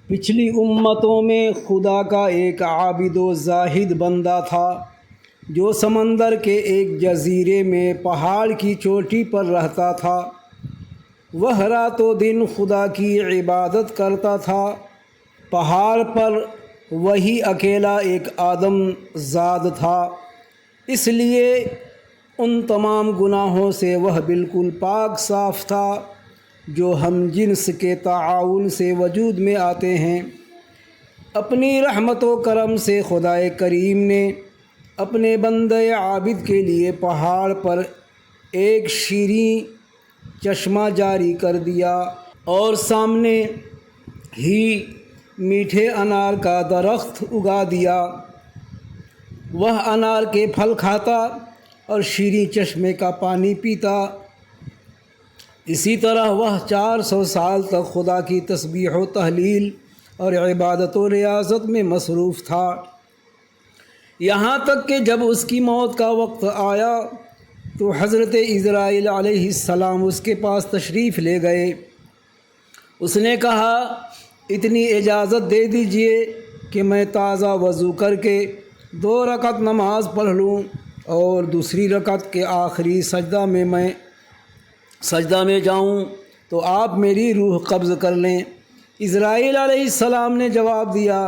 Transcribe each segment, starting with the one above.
پچھلی امتوں میں خدا کا ایک عابد و زاہد بندہ تھا جو سمندر کے ایک جزیرے میں پہاڑ کی چوٹی پر رہتا تھا۔ وہ رات و دن خدا کی عبادت کرتا تھا۔ پہاڑ پر وہی اکیلا ایک آدم زاد تھا، اس لیے ان تمام گناہوں سے وہ بالکل پاک صاف تھا جو ہم جنس کے تعاون سے وجود میں آتے ہیں۔ اپنی رحمت و کرم سے خدا کریم نے اپنے بندے عابد کے لیے پہاڑ پر ایک شیریں چشمہ جاری کر دیا اور سامنے ہی میٹھے انار کا درخت اگا دیا۔ وہ انار کے پھل کھاتا اور شیریں چشمے کا پانی پیتا۔ اسی طرح وہ 400 سال تک خدا کی تسبیح و تہلیل اور عبادت و ریاضت میں مصروف تھا، یہاں تک کہ جب اس کی موت کا وقت آیا تو حضرت عزرائیل علیہ السلام اس کے پاس تشریف لے گئے۔ اس نے کہا، اتنی اجازت دے دیجئے کہ میں تازہ وضو کر کے 2 رکعت نماز پڑھ لوں اور دوسری رکعت کے آخری سجدہ میں جاؤں تو آپ میری روح قبض کر لیں۔ عزرائیل علیہ السلام نے جواب دیا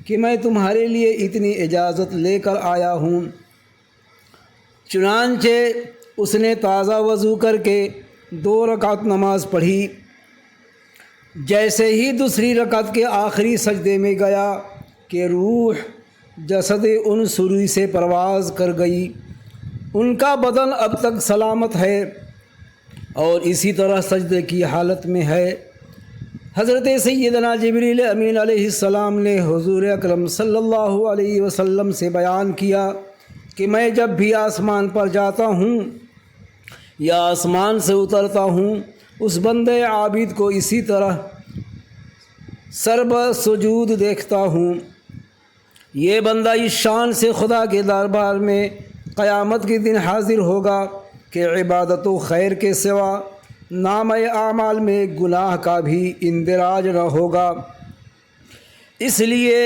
کہ میں تمہارے لیے اتنی اجازت لے کر آیا ہوں۔ چنانچہ اس نے تازہ وضو کر کے 2 رکعت نماز پڑھی۔ جیسے ہی دوسری رکعت کے آخری سجدے میں گیا کہ روح جسد ان سوری سے پرواز کر گئی۔ ان کا بدن اب تک سلامت ہے اور اسی طرح سجدے کی حالت میں ہے۔ حضرت سیدنا جبریل امین علیہ السلام نے حضور اکرم صلی اللہ علیہ وسلم سے بیان کیا کہ میں جب بھی آسمان پر جاتا ہوں یا آسمان سے اترتا ہوں، اس بندے عابد کو اسی طرح سربہ سجود دیکھتا ہوں۔ یہ بندہ اس شان سے خدا کے دربار میں قیامت کے دن حاضر ہوگا کہ عبادت و خیر کے سوا نامہ اعمال میں گناہ کا بھی اندراج نہ ہوگا۔ اس لیے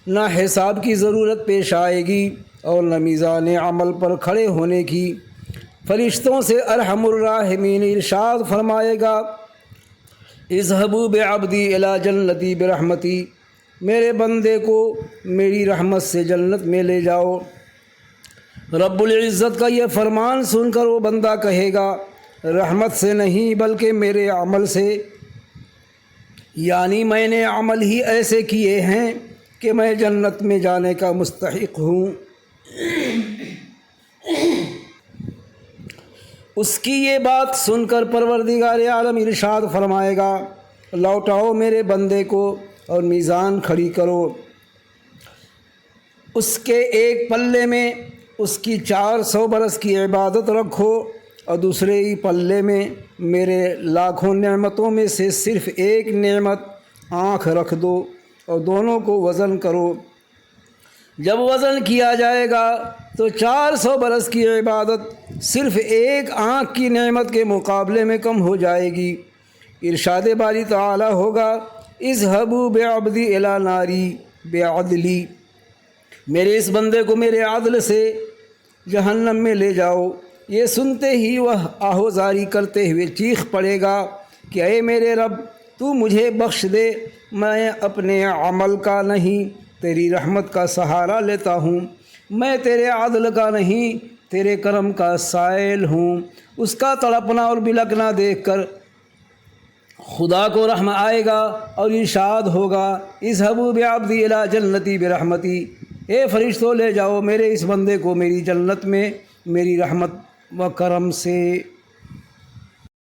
نہ حساب کی ضرورت پیش آئے گی اور نہ میزان عمل پر کھڑے ہونے کی۔ فرشتوں سے ارحم الراحمین ارشاد فرمائے گا، اذهبوا بعبدی الی جنتی برحمتی، میرے بندے کو میری رحمت سے جنت میں لے جاؤ۔ رب العزت کا یہ فرمان سن کر وہ بندہ کہے گا، رحمت سے نہیں بلکہ میرے عمل سے، یعنی میں نے عمل ہی ایسے کیے ہیں کہ میں جنت میں جانے کا مستحق ہوں۔ اس کی یہ بات سن کر پروردگار عالم ارشاد فرمائے گا، لوٹاؤ میرے بندے کو اور میزان کھڑی کرو۔ اس کے ایک پلے میں اس کی 400 برس کی عبادت رکھو اور دوسرے ہی پلے میں میرے لاکھوں نعمتوں میں سے صرف ایک نعمت آنکھ رکھ دو اور دونوں کو وزن کرو۔ جب وزن کیا جائے گا تو 400 برس کی عبادت صرف ایک آنکھ کی نعمت کے مقابلے میں کم ہو جائے گی۔ ارشاد باری تعالی ہوگا، اذهبوا بعبدی الی ناری بعدلی، میرے اس بندے کو میرے عدل سے جہنم میں لے جاؤ۔ یہ سنتے ہی وہ آہوزاری کرتے ہوئے چیخ پڑے گا کہ اے میرے رب، تو مجھے بخش دے، میں اپنے عمل کا نہیں تیری رحمت کا سہارا لیتا ہوں، میں تیرے عدل کا نہیں تیرے کرم کا سائل ہوں۔ اس کا تڑپنا اور بلکنا دیکھ کر خدا کو رحم آئے گا اور ارشاد ہوگا، اذهبوا بعبدی الی جنتی برحمتی، اے فرشتوں لے جاؤ میرے اس بندے کو میری جنت میں میری رحمت و کرم سے۔